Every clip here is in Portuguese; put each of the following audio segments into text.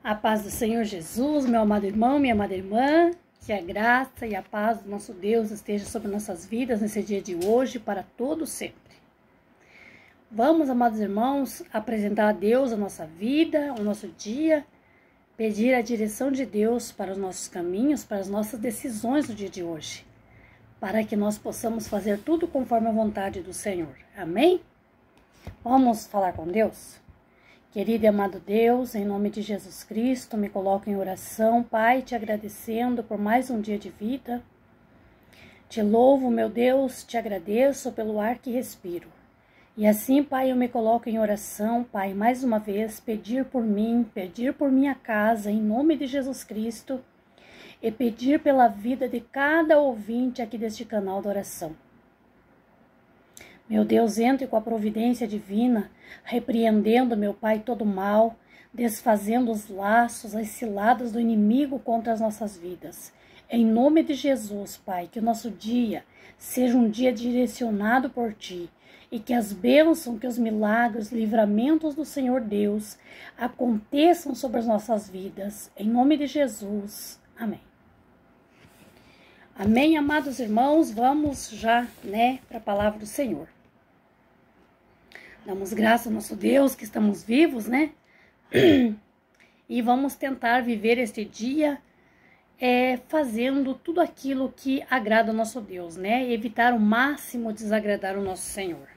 A paz do Senhor Jesus, meu amado irmão, minha amada irmã, que a graça e a paz do nosso Deus esteja sobre nossas vidas nesse dia de hoje, para todo sempre. Vamos, amados irmãos, apresentar a Deus a nossa vida, o nosso dia, pedir a direção de Deus para os nossos caminhos, para as nossas decisões no dia de hoje, para que nós possamos fazer tudo conforme a vontade do Senhor. Amém? Vamos falar com Deus? Querido e amado Deus, em nome de Jesus Cristo, me coloco em oração, Pai, te agradecendo por mais um dia de vida. Te louvo, meu Deus, te agradeço pelo ar que respiro. E assim, Pai, eu me coloco em oração, Pai, mais uma vez, pedir por mim, pedir por minha casa, em nome de Jesus Cristo, e pedir pela vida de cada ouvinte aqui deste canal de oração. Meu Deus, entre com a providência divina, repreendendo, meu Pai, todo mal, desfazendo os laços, as ciladas do inimigo contra as nossas vidas. Em nome de Jesus, Pai, que o nosso dia seja um dia direcionado por Ti e que as bênçãos, que os milagres, livramentos do Senhor Deus aconteçam sobre as nossas vidas. Em nome de Jesus. Amém. Amém, amados irmãos, vamos já, para a palavra do Senhor. Damos graças ao nosso Deus que estamos vivos, E vamos tentar viver este dia fazendo tudo aquilo que agrada ao nosso Deus, Evitar o máximo desagradar o nosso Senhor,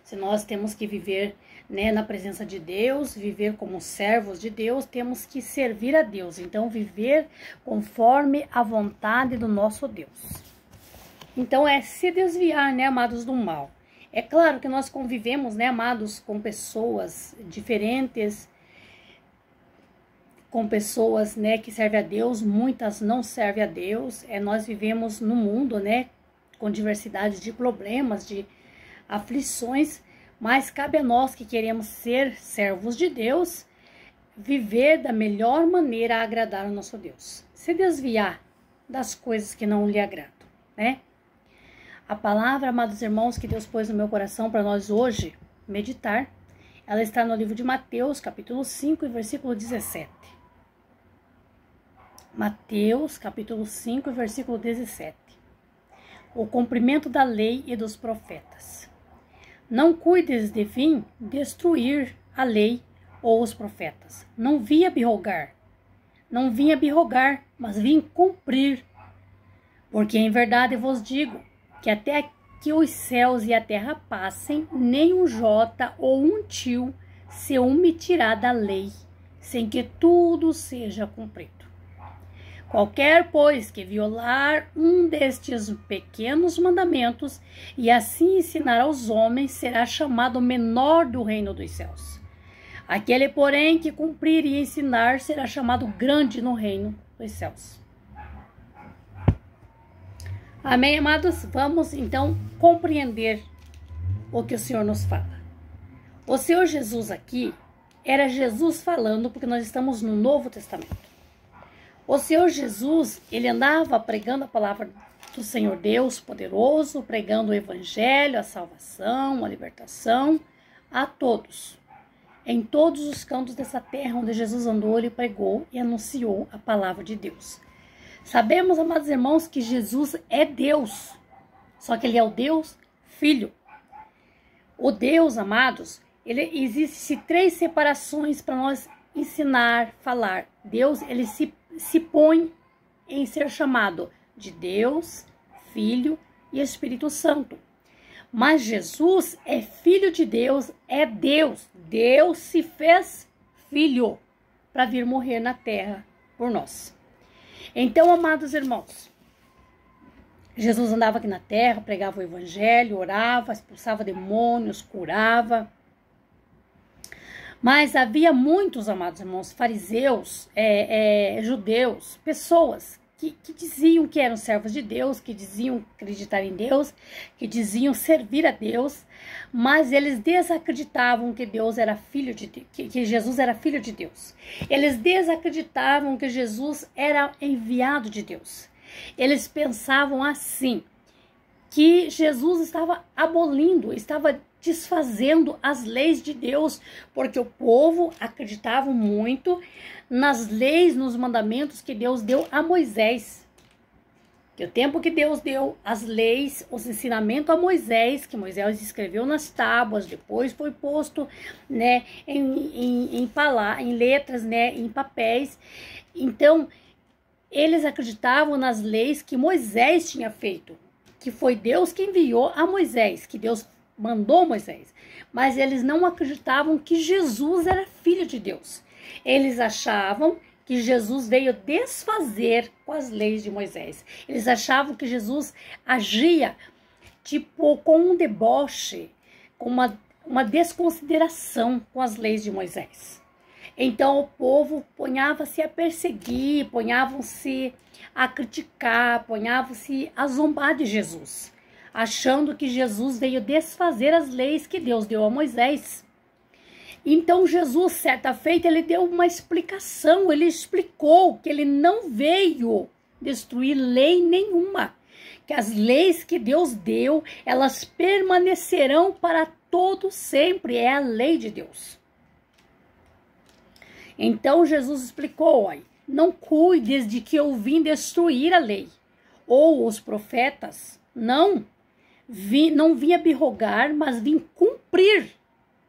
Se nós temos que viver, na presença de Deus, viver como servos de Deus, temos que servir a Deus. Então, viver conforme a vontade do nosso Deus. Então, se desviar, amados, do mal. É claro que nós convivemos, amados, com pessoas diferentes, com pessoas, que servem a Deus, muitas não servem a Deus. Nós vivemos no mundo, com diversidade de problemas, de aflições, mas cabe a nós que queremos ser servos de Deus, viver da melhor maneira a agradar ao nosso Deus. Se desviar das coisas que não lhe agradam, A palavra, amados irmãos, que Deus pôs no meu coração para nós hoje meditar, ela está no livro de Mateus, capítulo 5, versículo 17. Mateus, capítulo 5, versículo 17. O cumprimento da lei e dos profetas. Não cuides de fim destruir a lei ou os profetas. Não vim abrogar, mas vim cumprir. Porque em verdade vos digo que até que os céus e a terra passem, nem um jota ou um tio se omitirá da lei, sem que tudo seja cumprido. Qualquer, pois, que violar um destes pequenos mandamentos e assim ensinar aos homens, será chamado menor do reino dos céus. Aquele, porém, que cumprir e ensinar, será chamado grande no reino dos céus. Amém, amados? Vamos, então, compreender o que o Senhor nos fala. O Senhor Jesus aqui, era Jesus falando, porque nós estamos no Novo Testamento. O Senhor Jesus, ele andava pregando a palavra do Senhor Deus poderoso, pregando o evangelho, a salvação, a libertação a todos. Em todos os cantos dessa terra onde Jesus andou, ele pregou e anunciou a palavra de Deus. Sabemos, amados irmãos, que Jesus é Deus, só que ele é o Deus Filho. O Deus, amados, existe 3 separações para nós ensinar, falar. Deus, ele se põe em ser chamado de Deus, Filho e Espírito Santo. Mas Jesus é Filho de Deus, é Deus. Deus se fez Filho para vir morrer na terra por nós. Então, amados irmãos, Jesus andava aqui na terra, pregava o evangelho, orava, expulsava demônios, curava. Mas havia muitos, amados irmãos, fariseus, judeus, pessoas que diziam que eram servos de Deus, que diziam acreditar em Deus, que diziam servir a Deus, mas eles desacreditavam que Deus era filho de Deus, que Jesus era filho de Deus. Eles desacreditavam que Jesus era enviado de Deus. Eles pensavam assim, que Jesus estava abolindo, estava desfazendo as leis de Deus, porque o povo acreditava muito nas leis, nos mandamentos que Deus deu a Moisés. Que o tempo que Deus deu as leis, os ensinamentos a Moisés, que Moisés escreveu nas tábuas, depois foi posto, né, em letras, né, em papéis. Então, eles acreditavam nas leis que Moisés tinha feito, que foi Deus que enviou a Moisés, que Deus mandou Moisés. Mas eles não acreditavam que Jesus era filho de Deus. Eles achavam que Jesus veio desfazer com as leis de Moisés. Eles achavam que Jesus agia tipo com um deboche, com uma desconsideração com as leis de Moisés. Então o povo ponhava-se a perseguir, ponhavam-se a criticar, ponhavam-se a zombar de Jesus, achando que Jesus veio desfazer as leis que Deus deu a Moisés. Então Jesus, certa feita, ele deu uma explicação, ele explicou que ele não veio destruir lei nenhuma, que as leis que Deus deu, elas permanecerão para todo sempre, é a lei de Deus. Então Jesus explicou, olha, não cuides de que eu vim destruir a lei, ou os profetas, não vim abrogar, mas vim cumprir.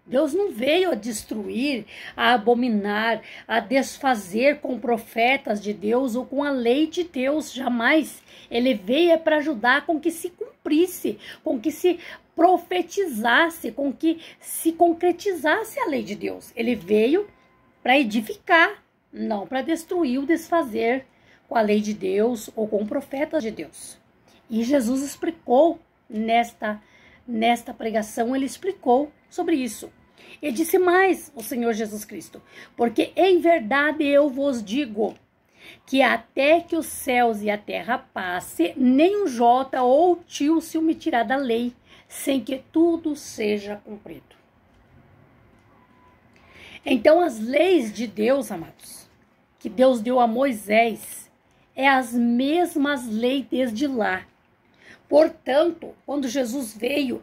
Deus não veio a destruir, a abominar, a desfazer com profetas de Deus ou com a lei de Deus, jamais. Ele veio para ajudar com que se cumprisse, com que se profetizasse, com que se concretizasse a lei de Deus. Ele veio para edificar, não para destruir ou desfazer com a lei de Deus ou com profetas de Deus. E Jesus explicou nesta pregação, ele explicou sobre isso. E disse mais o Senhor Jesus Cristo, porque em verdade eu vos digo, que até que os céus e a terra passe, nem um jota ou tio se omitirá da lei, sem que tudo seja cumprido. Então as leis de Deus, amados, que Deus deu a Moisés, é as mesmas leis desde lá. Portanto, quando Jesus veio,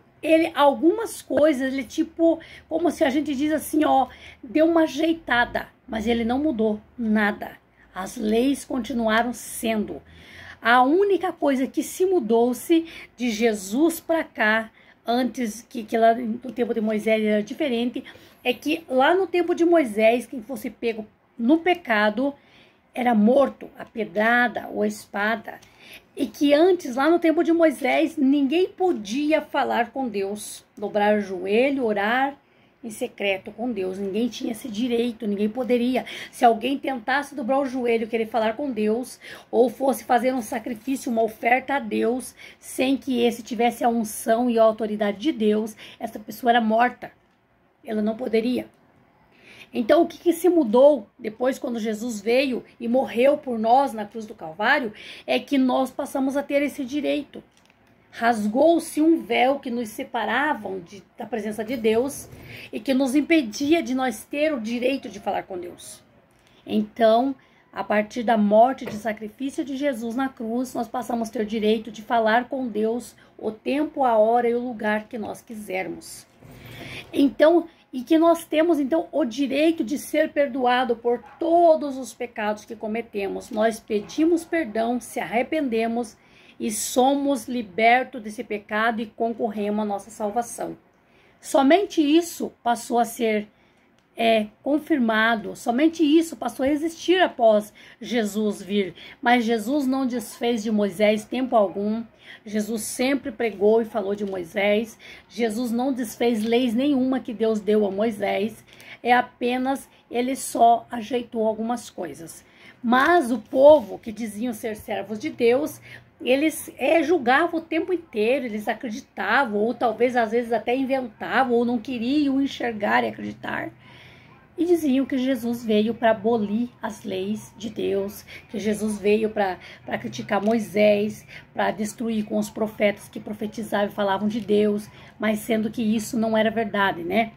algumas coisas, ele tipo, como se a gente diz assim, ó, deu uma ajeitada, mas ele não mudou nada. As leis continuaram sendo. A única coisa que se mudou-se de Jesus para cá, antes que lá no tempo de Moisés era diferente, é que lá no tempo de Moisés, quem fosse pego no pecado era morto, a pedrada ou a espada. E que antes, lá no tempo de Moisés, ninguém podia falar com Deus, dobrar o joelho, orar em secreto com Deus. Ninguém tinha esse direito, ninguém poderia. Se alguém tentasse dobrar o joelho e querer falar com Deus, ou fosse fazer um sacrifício, uma oferta a Deus, sem que esse tivesse a unção e a autoridade de Deus, essa pessoa era morta. Ela não poderia. Então, o que se mudou depois, quando Jesus veio e morreu por nós na cruz do Calvário, é que nós passamos a ter esse direito. Rasgou-se um véu que nos separava da presença de Deus e que nos impedia de nós ter o direito de falar com Deus. Então, a partir da morte e de sacrifício de Jesus na cruz, nós passamos a ter o direito de falar com Deus o tempo, a hora e o lugar que nós quisermos. Então, e que nós temos, então, o direito de ser perdoado por todos os pecados que cometemos. Nós pedimos perdão, se arrependemos e somos libertos desse pecado e concorremos à nossa salvação. Somente isso passou a ser confirmado, somente isso passou a existir após Jesus vir. Mas Jesus não desfez de Moisés tempo algum. Jesus sempre pregou e falou de Moisés. Jesus não desfez leis nenhuma que Deus deu a Moisés. Apenas ele só ajeitou algumas coisas. Mas o povo que diziam ser servos de Deus, eles julgavam o tempo inteiro, eles acreditavam, ou talvez às vezes até inventavam, ou não queriam enxergar e acreditar. E diziam que Jesus veio para abolir as leis de Deus, que Jesus veio para criticar Moisés, para destruir com os profetas que profetizavam e falavam de Deus, mas sendo que isso não era verdade, né?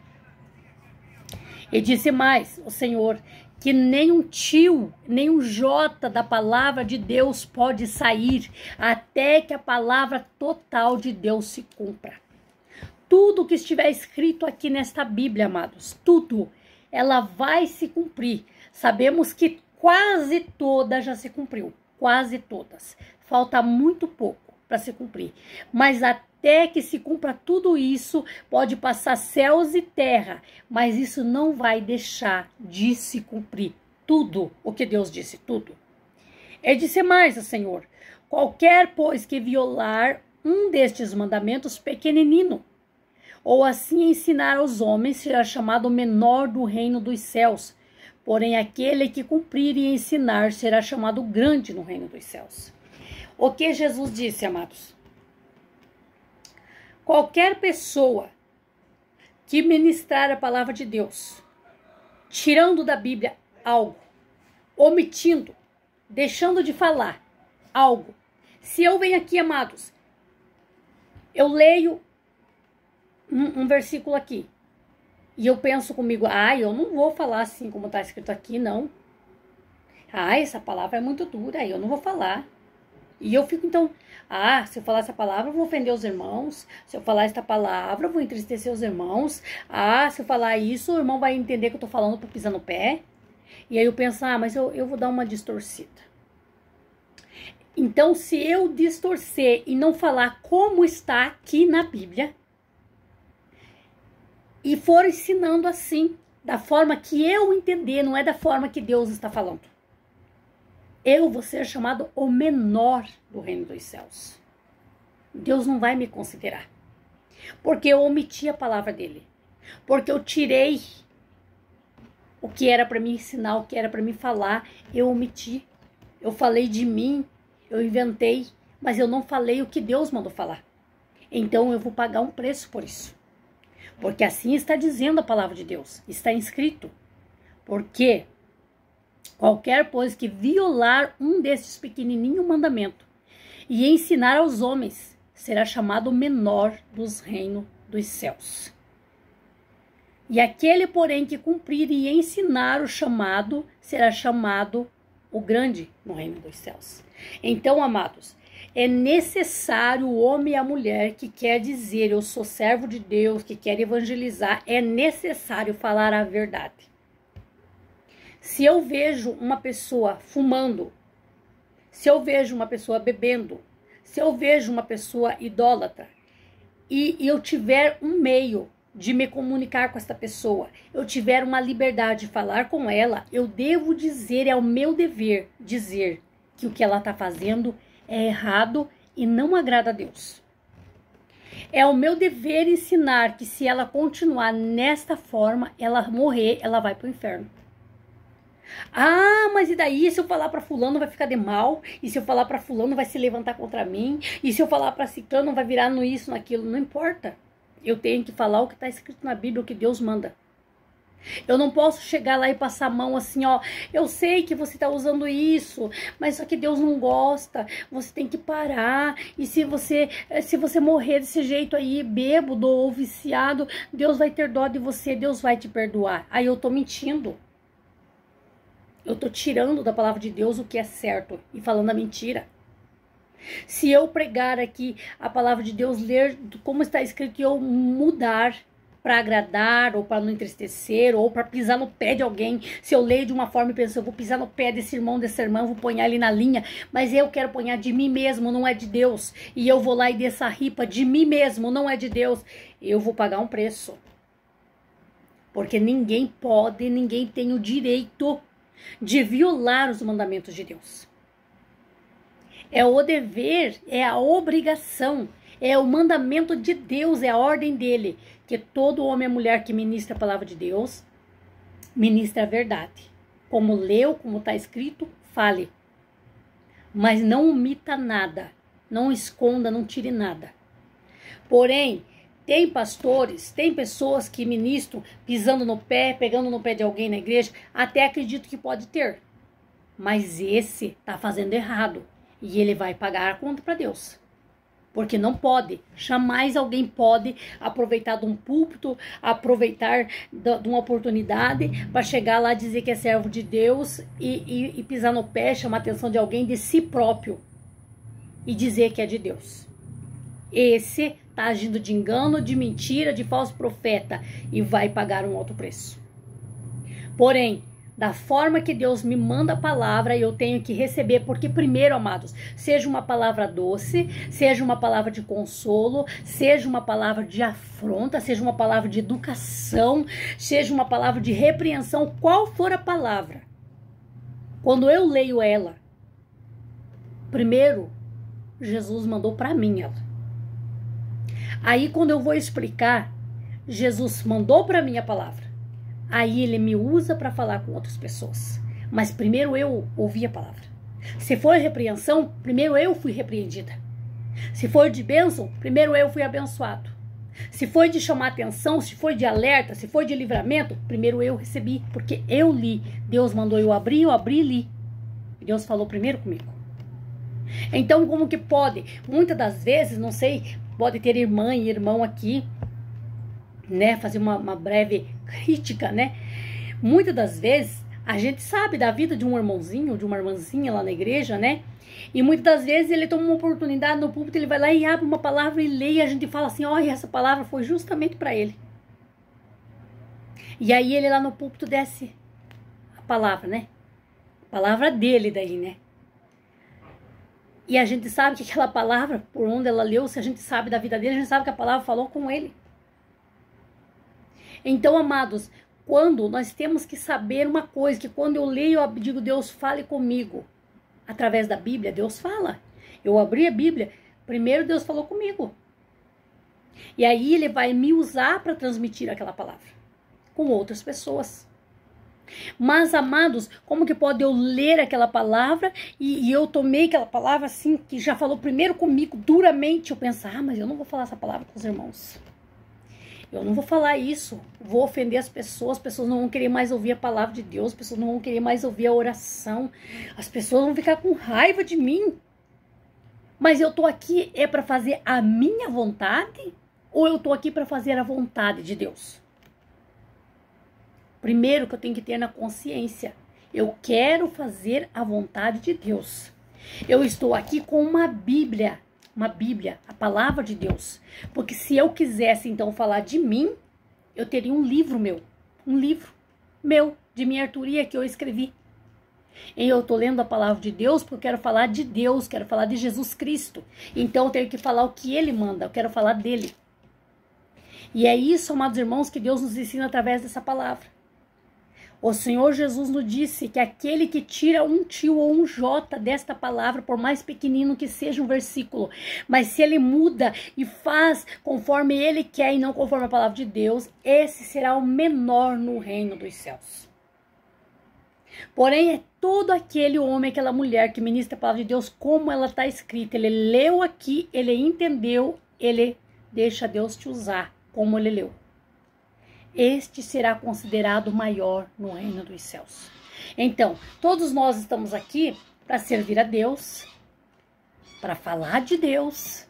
E disse mais o Senhor, que nem um tio, nem um jota da palavra de Deus pode sair, até que a palavra total de Deus se cumpra. tudo que estiver escrito aqui nesta Bíblia, amados, tudo, ela vai se cumprir. Sabemos que quase toda já se cumpriu, quase todas. Falta muito pouco para se cumprir, mas até que se cumpra tudo isso, pode passar céus e terra, mas isso não vai deixar de se cumprir tudo o que Deus disse, tudo. É disse mais o Senhor: qualquer, pois, que violar um destes mandamentos pequenino, ou assim ensinar aos homens, será chamado o menor do reino dos céus. Porém, aquele que cumprir e ensinar será chamado grande no reino dos céus. O que Jesus disse, amados? Qualquer pessoa que ministrar a palavra de Deus, tirando da Bíblia algo, omitindo, deixando de falar algo. Se eu venho aqui, amados, eu leio um versículo aqui, e eu penso comigo, eu não vou falar assim como está escrito aqui, não. Essa palavra é muito dura, eu não vou falar. E eu fico então, se eu falar essa palavra, eu vou ofender os irmãos. Se eu falar esta palavra, eu vou entristecer os irmãos. Se eu falar isso, o irmão vai entender que eu tô falando para pisar no pé. E aí eu penso, mas eu vou dar uma distorcida. Então, se eu distorcer e não falar como está aqui na Bíblia, e for ensinando assim, da forma que eu entender, não é da forma que Deus está falando, eu vou ser chamado o menor do reino dos céus. Deus não vai me considerar, porque eu omiti a palavra dele, porque eu tirei o que era para me ensinar, o que era para me falar, eu omiti. Eu falei de mim, eu inventei, mas eu não falei o que Deus mandou falar. Então eu vou pagar um preço por isso. Porque assim está dizendo a palavra de Deus, está escrito. Porque qualquer, pois, que violar um desses pequenininhos mandamentos e ensinar aos homens, será chamado menor dos reinos dos céus. E aquele, porém, que cumprir e ensinar o chamado, será chamado o grande no reino dos céus. Então, amados, é necessário o homem e a mulher que quer dizer, eu sou servo de Deus, que quer evangelizar, é necessário falar a verdade. Se eu vejo uma pessoa fumando, se eu vejo uma pessoa bebendo, se eu vejo uma pessoa idólatra, e eu tiver um meio de me comunicar com essa pessoa, eu tiver uma liberdade de falar com ela, eu devo dizer, é o meu dever dizer que o que ela está fazendo é errado e não agrada a Deus. É o meu dever ensinar que se ela continuar nesta forma, ela morrer, ela vai para o inferno. Mas e daí se eu falar para fulano vai ficar de mal? E se eu falar para fulano vai se levantar contra mim? E se eu falar para ciclano vai virar no isso, naquilo? Não importa. Eu tenho que falar o que está escrito na Bíblia, o que Deus manda. Eu não posso chegar lá e passar a mão assim, eu sei que você está usando isso, mas só que Deus não gosta, você tem que parar, e se você morrer desse jeito aí, bêbado ou viciado, Deus vai ter dó de você, Deus vai te perdoar. Aí eu tô mentindo. Eu tô tirando da palavra de Deus o que é certo e falando a mentira. Se eu pregar aqui a palavra de Deus, ler como está escrito e eu mudar para agradar, ou para não entristecer, ou para pisar no pé de alguém. Se eu leio de uma forma e penso, eu vou pisar no pé desse irmão, dessa irmã, vou ponhar ele na linha, mas eu quero ponhar de mim mesmo, não é de Deus. E eu vou lá e dessa ripa de mim mesmo, não é de Deus. Eu vou pagar um preço. Porque ninguém pode, ninguém tem o direito de violar os mandamentos de Deus. É o dever, é a obrigação, é o mandamento de Deus, é a ordem dele, que todo homem e mulher que ministra a palavra de Deus, ministra a verdade. Como leu, como está escrito, fale. Mas não omita nada, não esconda, não tire nada. Porém, tem pastores, tem pessoas que ministram pisando no pé, pegando no pé de alguém na igreja, até acredito que pode ter. Mas esse está fazendo errado e ele vai pagar a conta para Deus. Porque não pode, jamais alguém pode aproveitar de um púlpito, aproveitar de uma oportunidade para chegar lá e dizer que é servo de Deus e pisar no pé, chamar a atenção de alguém de si próprio e dizer que é de Deus. esse está agindo de engano, de mentira, de falso profeta e vai pagar um alto preço. Porém, da forma que Deus me manda a palavra, eu tenho que receber, porque primeiro, amados, seja uma palavra doce, seja uma palavra de consolo, seja uma palavra de afronta, seja uma palavra de educação, seja uma palavra de repreensão, qual for a palavra, quando eu leio ela, primeiro, Jesus mandou para mim ela. Aí, quando eu vou explicar, Jesus mandou para mim a palavra. Aí ele me usa para falar com outras pessoas. Mas primeiro eu ouvi a palavra. Se for repreensão, primeiro eu fui repreendida. Se for de bênção, primeiro eu fui abençoado. Se foi de chamar atenção, se foi de alerta, se foi de livramento, primeiro eu recebi, porque eu li. Deus mandou eu abrir e li. Deus falou primeiro comigo. Então, como que pode? Muitas das vezes, não sei, pode ter irmã e irmão aqui, né, fazer uma breve crítica, né? Muitas das vezes a gente sabe da vida de um irmãozinho, de uma irmãzinha lá na igreja, né? E muitas das vezes ele toma uma oportunidade no púlpito, ele vai lá e abre uma palavra e lê, e a gente fala assim, olha, essa palavra foi justamente para ele. E aí ele lá no púlpito desce a palavra, né? A palavra dele daí, né? E a gente sabe que aquela palavra, por onde ela leu, se a gente sabe da vida dele, a gente sabe que a palavra falou com ele. Então, amados, quando nós temos que saber uma coisa, que quando eu leio, eu digo, Deus fale comigo. Através da Bíblia, Deus fala. Eu abri a Bíblia, primeiro Deus falou comigo. E aí ele vai me usar para transmitir aquela palavra com outras pessoas. Mas, amados, como que pode eu ler aquela palavra e eu tomei aquela palavra assim, que já falou primeiro comigo, duramente, eu pensar, mas eu não vou falar essa palavra com os irmãos. Eu não vou falar isso, vou ofender as pessoas não vão querer mais ouvir a palavra de Deus, as pessoas não vão querer mais ouvir a oração, as pessoas vão ficar com raiva de mim. Mas eu tô aqui é para fazer a minha vontade ou eu tô aqui para fazer a vontade de Deus? Primeiro que eu tenho que ter na consciência, eu quero fazer a vontade de Deus. Eu estou aqui com uma Bíblia, a palavra de Deus. Porque se eu quisesse então falar de mim, eu teria um livro meu, de minha autoria que eu escrevi. E eu estou lendo a palavra de Deus porque eu quero falar de Deus, quero falar de Jesus Cristo. Então eu tenho que falar o que Ele manda, eu quero falar dele. E é isso, amados irmãos, que Deus nos ensina através dessa palavra. O Senhor Jesus nos disse que aquele que tira um tio ou um jota desta palavra, por mais pequenino que seja um versículo, mas se ele muda e faz conforme ele quer e não conforme a palavra de Deus, esse será o menor no reino dos céus. Porém, é todo aquele homem, aquela mulher que ministra a palavra de Deus como ela está escrita. Ele leu aqui, ele entendeu, ele deixa Deus te usar como ele leu. Este será considerado maior no reino dos céus. Então, todos nós estamos aqui para servir a Deus, para falar de Deus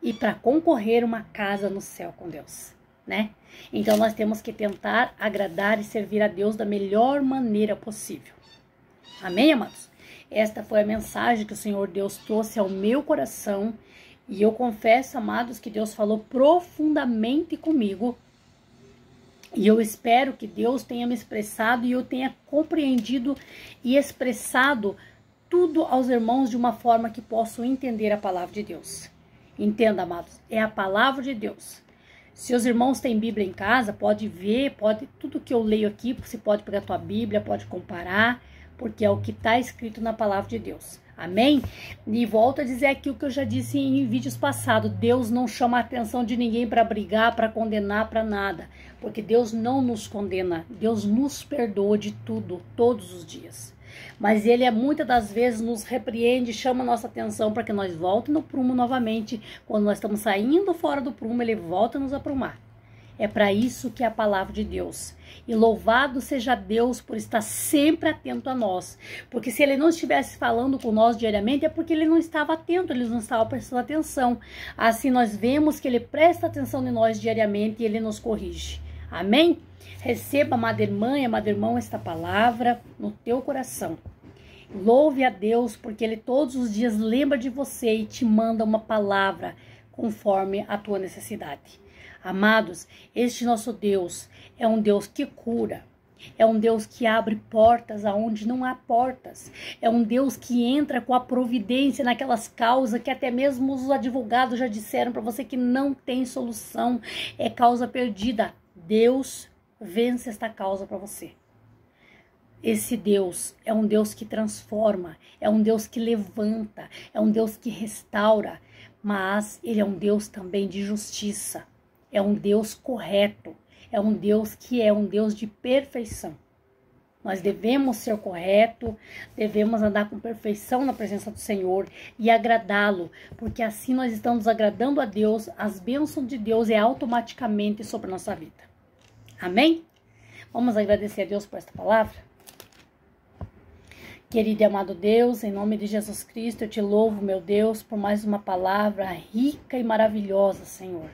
e para concorrer uma casa no céu com Deus, né? Então, nós temos que tentar agradar e servir a Deus da melhor maneira possível. Amém, amados? Esta foi a mensagem que o Senhor Deus trouxe ao meu coração e eu confesso, amados, que Deus falou profundamente comigo. E eu espero que Deus tenha me expressado e eu tenha compreendido e expressado tudo aos irmãos de uma forma que possam entender a palavra de Deus. Entenda, amados, é a palavra de Deus. Se os irmãos têm Bíblia em casa, pode ver, tudo que eu leio aqui, você pode pegar a tua Bíblia, pode comparar, porque é o que está escrito na palavra de Deus. Amém? E volto a dizer aqui o que eu já disse em vídeos passados. Deus não chama a atenção de ninguém para brigar, para condenar, para nada. Porque Deus não nos condena. Deus nos perdoa de tudo, todos os dias. Mas Ele muitas das vezes nos repreende, chama a nossa atenção para que nós voltemos no prumo novamente. Quando nós estamos saindo fora do prumo, Ele volta a nos aprumar. É para isso que é a palavra de Deus. E louvado seja Deus por estar sempre atento a nós. Porque se Ele não estivesse falando com nós diariamente, é porque Ele não estava atento, Ele não estava prestando atenção. Assim nós vemos que Ele presta atenção em nós diariamente e Ele nos corrige. Amém? Receba, amada irmã e amado irmão, esta palavra no teu coração. Louve a Deus, porque Ele todos os dias lembra de você e te manda uma palavra conforme a tua necessidade. Amados, este nosso Deus é um Deus que cura. É um Deus que abre portas aonde não há portas. É um Deus que entra com a providência naquelas causas que até mesmo os advogados já disseram para você que não tem solução. É causa perdida. Deus vence esta causa para você. Esse Deus é um Deus que transforma, é um Deus que levanta, é um Deus que restaura, mas Ele é um Deus também de justiça. É um Deus correto. É um Deus que é um Deus de perfeição. Nós devemos ser corretos, devemos andar com perfeição na presença do Senhor e agradá-lo, porque assim nós estamos agradando a Deus, as bênçãos de Deus é automaticamente sobre a nossa vida. Amém? Vamos agradecer a Deus por esta palavra? Querido e amado Deus, em nome de Jesus Cristo, eu te louvo, meu Deus, por mais uma palavra rica e maravilhosa, Senhor.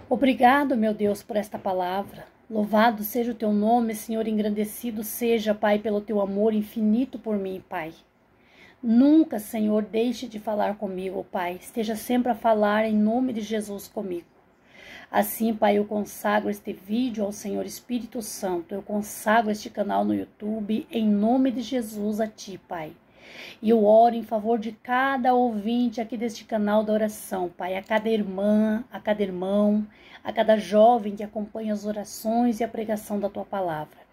Obrigado, meu Deus, por esta palavra. Louvado seja o teu nome, Senhor, engrandecido seja, Pai, pelo teu amor infinito por mim, Pai. Nunca, Senhor, deixe de falar comigo, Pai. Esteja sempre a falar em nome de Jesus comigo. Assim, Pai, eu consagro este vídeo ao Senhor Espírito Santo. Eu consagro este canal no YouTube em nome de Jesus a Ti, Pai. E eu oro em favor de cada ouvinte aqui deste canal da oração, Pai, a cada irmã, a cada irmão, a cada jovem que acompanha as orações e a pregação da Tua palavra.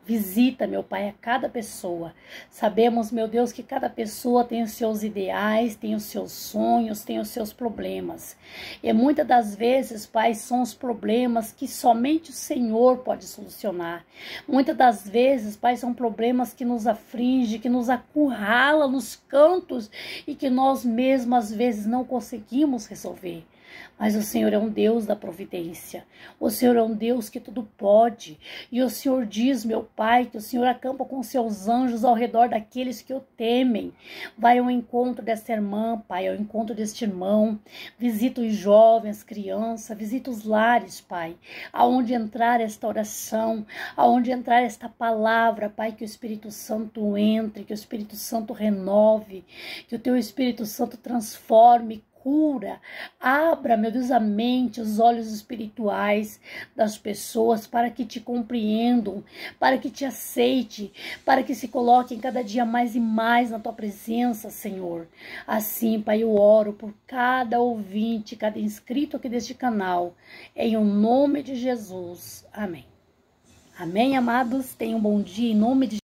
Visita, meu Pai, a cada pessoa. Sabemos, meu Deus, que cada pessoa tem os seus ideais, tem os seus sonhos, tem os seus problemas. E muitas das vezes, Pai, são os problemas que somente o Senhor pode solucionar. Muitas das vezes, Pai, são problemas que nos afligem, que nos acurrala nos cantos e que nós mesmos, às vezes, não conseguimos resolver. Mas o Senhor é um Deus da providência. O Senhor é um Deus que tudo pode. E o Senhor diz, meu Pai, que o Senhor acampa com seus anjos ao redor daqueles que o temem. Vai ao encontro dessa irmã, Pai, ao encontro deste irmão. Visita os jovens, crianças, visita os lares, Pai. Aonde entrar esta oração, aonde entrar esta palavra, Pai, que o Espírito Santo entre, que o Espírito Santo renove, que o Teu Espírito Santo transforme, cura, abra, meu Deus, a mente, os olhos espirituais das pessoas para que te compreendam, para que te aceite, para que se coloquem cada dia mais e mais na tua presença, Senhor. Assim, Pai, eu oro por cada ouvinte, cada inscrito aqui deste canal, em o nome de Jesus. Amém. Amém, amados? Tenham um bom dia em nome de